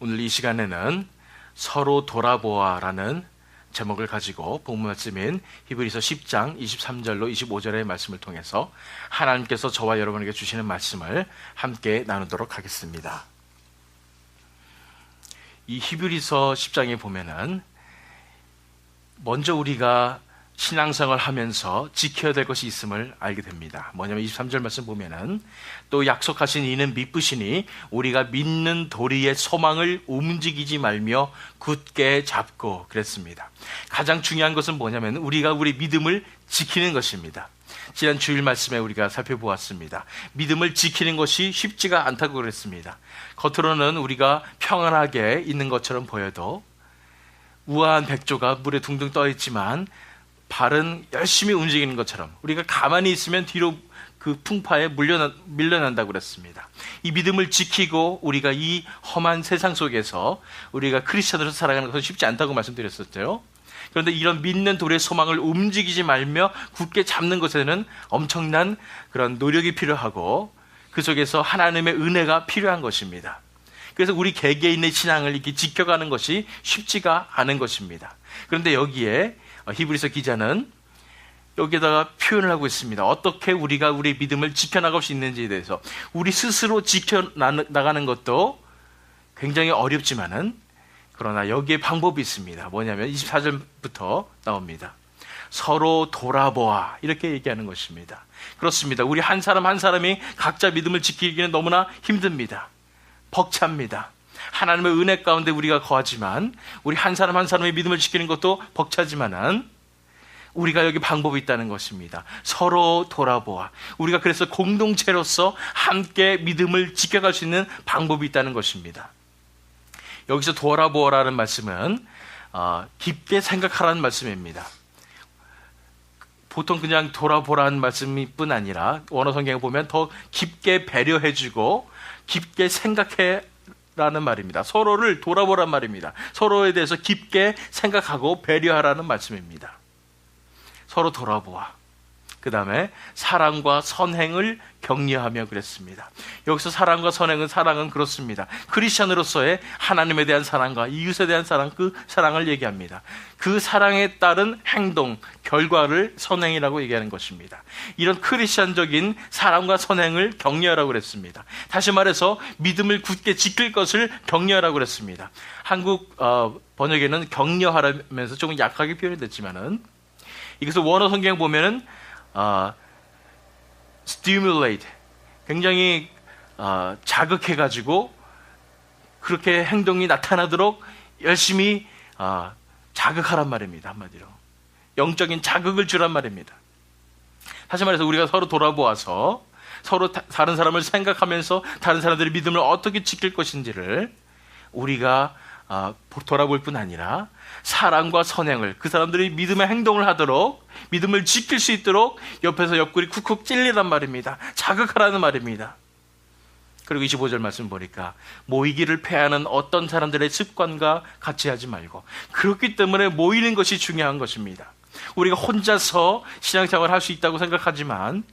오늘 이 시간에는 서로 돌아보아라는 제목을 가지고 본문 말씀인 히브리서 10장 23절로 25절의 말씀을 통해서 하나님께서 저와 여러분에게 주시는 말씀을 함께 나누도록 하겠습니다. 이 히브리서 10장에 보면은 먼저 우리가 신앙생활을 하면서 지켜야 될 것이 있음을 알게 됩니다. 뭐냐면 23절 말씀 보면은 또 약속하신 이는 미쁘시니 우리가 믿는 도리의 소망을 움직이지 말며 굳게 잡고 그랬습니다. 가장 중요한 것은 뭐냐면 우리가 우리 믿음을 지키는 것입니다. 지난 주일 말씀에 우리가 살펴보았습니다. 믿음을 지키는 것이 쉽지가 않다고 그랬습니다. 겉으로는 우리가 평안하게 있는 것처럼 보여도 우아한 백조가 물에 둥둥 떠 있지만 발은 열심히 움직이는 것처럼 우리가 가만히 있으면 뒤로 그 풍파에 밀려난다고 그랬습니다. 이 믿음을 지키고 우리가 이 험한 세상 속에서 우리가 크리스천으로서 살아가는 것은 쉽지 않다고 말씀드렸었죠. 그런데 이런 믿는 돌의 소망을 움직이지 말며 굳게 잡는 것에는 엄청난 그런 노력이 필요하고 그 속에서 하나님의 은혜가 필요한 것입니다. 그래서 우리 개개인의 신앙을 이렇게 지켜가는 것이 쉽지가 않은 것입니다. 그런데 여기에 히브리서 기자는 여기에다가 표현을 하고 있습니다. 어떻게 우리가 우리 믿음을 지켜나갈 수 있는지에 대해서 우리 스스로 지켜나가는 것도 굉장히 어렵지만은 그러나 여기에 방법이 있습니다. 뭐냐면 24절부터 나옵니다. 서로 돌아보아 이렇게 얘기하는 것입니다. 그렇습니다. 우리 한 사람 한 사람이 각자 믿음을 지키기는 너무나 힘듭니다. 벅찹니다. 하나님의 은혜 가운데 우리가 거하지만 우리 한 사람 한 사람의 믿음을 지키는 것도 벅차지만은 우리가 여기 방법이 있다는 것입니다. 서로 돌아보아. 우리가 그래서 공동체로서 함께 믿음을 지켜갈 수 있는 방법이 있다는 것입니다. 여기서 돌아보아라는 말씀은 깊게 생각하라는 말씀입니다. 보통 그냥 돌아보라는 말씀일 뿐 아니라 원어 성경에 보면 더 깊게 배려해주고 깊게 생각해 라는 말입니다. 서로를 돌아보란 말입니다. 서로에 대해서 깊게 생각하고 배려하라는 말씀입니다. 서로 돌아보아. 그 다음에 사랑과 선행을 격려하며 그랬습니다. 여기서 사랑과 선행은 사랑은 그렇습니다. 크리스천으로서의 하나님에 대한 사랑과 이웃에 대한 사랑, 그 사랑을 얘기합니다. 그 사랑에 따른 행동, 결과를 선행이라고 얘기하는 것입니다. 이런 크리스천적인 사랑과 선행을 격려하라고 그랬습니다. 다시 말해서 믿음을 굳게 지킬 것을 격려하라고 그랬습니다. 한국 번역에는 격려하라면서 조금 약하게 표현이 됐지만은 이것을 원어 성경에 보면은 stimulate, 굉장히 자극해가지고 그렇게 행동이 나타나도록 열심히 자극하란 말입니다. 한마디로 영적인 자극을 주란 말입니다. 다시 말해서 우리가 서로 돌아보아서 서로 다른 사람을 생각하면서 다른 사람들의 믿음을 어떻게 지킬 것인지를 우리가 돌아볼 뿐 아니라 사랑과 선행을, 그 사람들이 믿음의 행동을 하도록, 믿음을 지킬 수 있도록 옆에서 옆구리 쿡쿡 찔리란 말입니다. 자극하라는 말입니다. 그리고 25절 말씀 보니까 모이기를 패하는 어떤 사람들의 습관과 같이 하지 말고, 그렇기 때문에 모이는 것이 중요한 것입니다. 우리가 혼자서 신앙생활을 할 수 있다고 생각하지만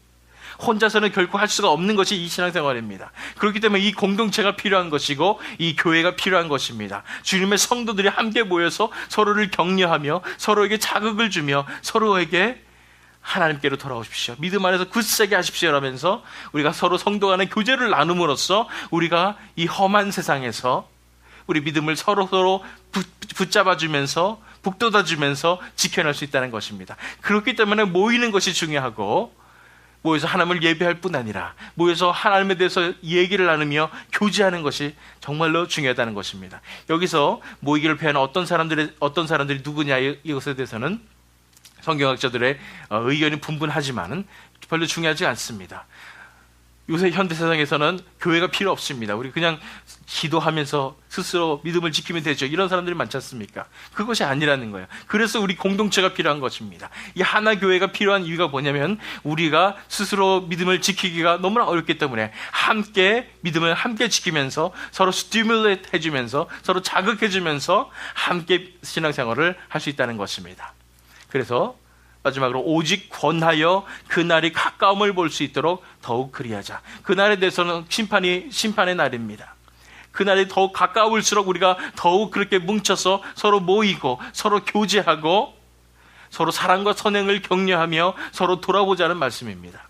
혼자서는 결코 할 수가 없는 것이 이 신앙생활입니다. 그렇기 때문에 이 공동체가 필요한 것이고 이 교회가 필요한 것입니다. 주님의 성도들이 함께 모여서 서로를 격려하며 서로에게 자극을 주며 서로에게 하나님께로 돌아오십시오, 믿음 안에서 굳세게 하십시오 라면서 우리가 서로 성도 간의 교제를 나눔으로써 우리가 이 험한 세상에서 우리 믿음을 서로 붙잡아주면서 북돋아주면서 지켜낼 수 있다는 것입니다. 그렇기 때문에 모이는 것이 중요하고, 모여서 하나님을 예배할 뿐 아니라 모여서 하나님에 대해서 얘기를 나누며 교제하는 것이 정말로 중요하다는 것입니다. 여기서 모이기를 패하는 어떤 사람들이 누구냐, 이것에 대해서는 성경학자들의 의견이 분분하지만은 별로 중요하지 않습니다. 요새 현대 세상에서는 교회가 필요 없습니다. 우리 그냥 기도하면서 스스로 믿음을 지키면 되죠, 이런 사람들이 많지 않습니까? 그것이 아니라는 거예요. 그래서 우리 공동체가 필요한 것입니다. 이 하나 교회가 필요한 이유가 뭐냐면 우리가 스스로 믿음을 지키기가 너무나 어렵기 때문에 함께 믿음을 함께 지키면서 서로 스티뮬레이트 해주면서 서로 자극해주면서 함께 신앙생활을 할 수 있다는 것입니다. 그래서 마지막으로 오직 권하여 그날이 가까움을 볼 수 있도록 더욱 그리하자. 그날에 대해서는 심판의 날입니다. 그날이 더욱 가까울수록 우리가 더욱 그렇게 뭉쳐서 서로 모이고 서로 교제하고 서로 사랑과 선행을 격려하며 서로 돌아보자는 말씀입니다.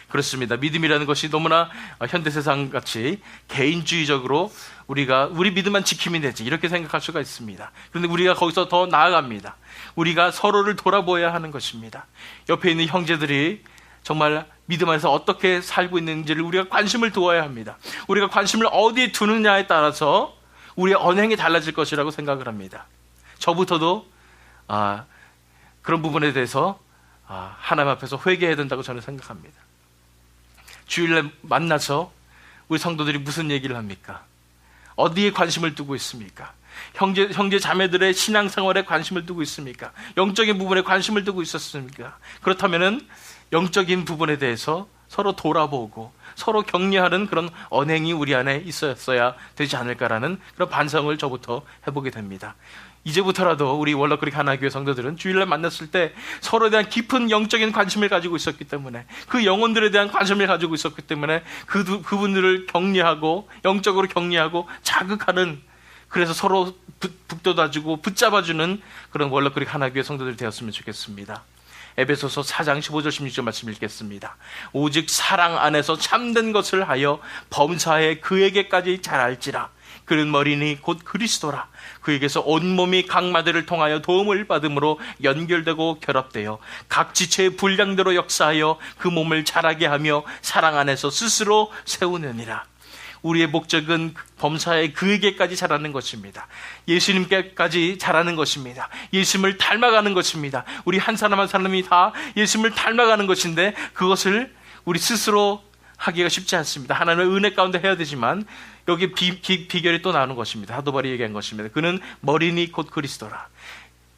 그렇습니다. 믿음이라는 것이 너무나 현대세상 같이 개인주의적으로 우리가 우리 믿음만 지키면 되지 이렇게 생각할 수가 있습니다. 그런데 우리가 거기서 더 나아갑니다. 우리가 서로를 돌아보아야 하는 것입니다. 옆에 있는 형제들이 정말 믿음 안에서 어떻게 살고 있는지를 우리가 관심을 두어야 합니다. 우리가 관심을 어디에 두느냐에 따라서 우리의 언행이 달라질 것이라고 생각을 합니다. 저부터도 그런 부분에 대해서 하나님 앞에서 회개해야 된다고 저는 생각합니다. 주일날 만나서 우리 성도들이 무슨 얘기를 합니까? 어디에 관심을 두고 있습니까? 형제 자매들의 신앙생활에 관심을 두고 있습니까? 영적인 부분에 관심을 두고 있었습니까? 그렇다면은 영적인 부분에 대해서 서로 돌아보고 서로 격려하는 그런 언행이 우리 안에 있었어야 되지 않을까라는 그런 반성을 저부터 해보게 됩니다. 이제부터라도 우리 월러크릭 하나교회 성도들은 주일날 만났을 때 서로에 대한 깊은 영적인 관심을 가지고 있었기 때문에, 그 영혼들에 대한 관심을 가지고 있었기 때문에 그분들을 격려하고 영적으로 격려하고 자극하는, 그래서 서로 북돋아주고 붙잡아주는 그런 월러크릭 하나교회 성도들이 되었으면 좋겠습니다. 에베소서 4장 15절 16절 말씀 읽겠습니다. 오직 사랑 안에서 참된 것을 하여 범사에 그에게까지 잘 알지라. 그는 머리니 곧 그리스도라. 그에게서 온몸이 각 마디를 통하여 도움을 받음으로 연결되고 결합되어 각 지체의 분량대로 역사하여 그 몸을 자라게 하며 사랑 안에서 스스로 세우느니라. 우리의 목적은 범사에 그에게까지 자라는 것입니다. 예수님께까지 자라는 것입니다. 예수님을 닮아가는 것입니다. 우리 한 사람 한 사람이 다 예수님을 닮아가는 것인데 그것을 우리 스스로 하기가 쉽지 않습니다. 하나님의 은혜 가운데 해야 되지만 여기 비결이 또 나오는 것입니다. 사도바울이 얘기한 것입니다. 그는 머리니 곧 그리스도라.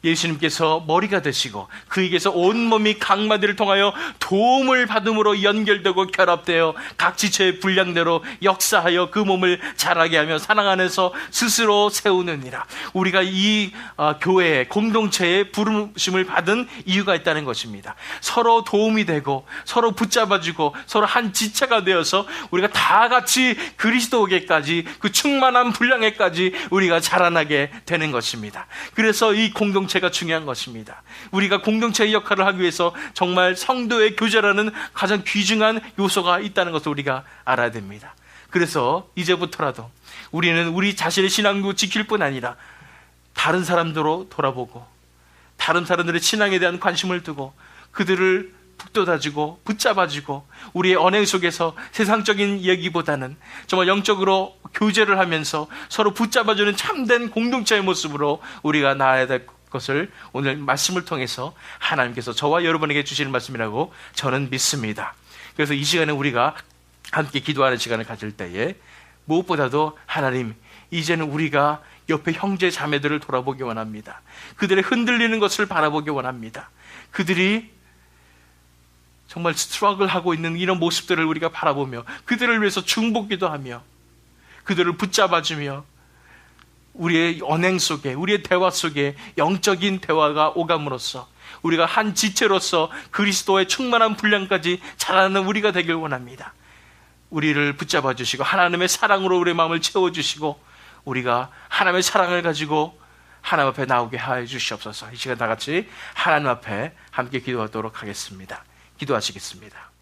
예수님께서 머리가 되시고 그에게서 온몸이 각 마디를 통하여 도움을 받음으로 연결되고 결합되어 각 지체의 분량대로 역사하여 그 몸을 자라게 하며 사랑 안에서 스스로 세우느니라. 우리가 이 교회의 공동체의 부르심을 받은 이유가 있다는 것입니다. 서로 도움이 되고 서로 붙잡아주고 서로 한 지체가 되어서 우리가 다 같이 그리스도에게까지, 그 충만한 분량에까지 우리가 자라나게 되는 것입니다. 그래서 이 공동체가 중요한 것입니다. 우리가 공동체의 역할을 하기 위해서 정말 성도의 교제라는 가장 귀중한 요소가 있다는 것을 우리가 알아야 됩니다. 그래서 이제부터라도 우리는 우리 자신의 신앙도 지킬 뿐 아니라 다른 사람들로 돌아보고 다른 사람들의 신앙에 대한 관심을 두고 그들을 북돋아주고 붙잡아주고 우리의 언행 속에서 세상적인 얘기보다는 정말 영적으로 교제를 하면서 서로 붙잡아주는 참된 공동체의 모습으로 우리가 나아야 될 것을 오늘 말씀을 통해서 하나님께서 저와 여러분에게 주시는 말씀이라고 저는 믿습니다. 그래서 이 시간에 우리가 함께 기도하는 시간을 가질 때에 무엇보다도 하나님, 이제는 우리가 옆에 형제 자매들을 돌아보기 원합니다. 그들의 흔들리는 것을 바라보기 원합니다. 그들이 정말 스트러글하고 있는 이런 모습들을 우리가 바라보며 그들을 위해서 중보기도 하며 그들을 붙잡아주며 우리의 언행 속에, 우리의 대화 속에 영적인 대화가 오감으로써 우리가 한 지체로서 그리스도의 충만한 분량까지 자라는 우리가 되길 원합니다. 우리를 붙잡아 주시고 하나님의 사랑으로 우리의 마음을 채워주시고 우리가 하나님의 사랑을 가지고 하나님 앞에 나오게 하여 주시옵소서. 이 시간 다 같이 하나님 앞에 함께 기도하도록 하겠습니다. 기도하시겠습니다.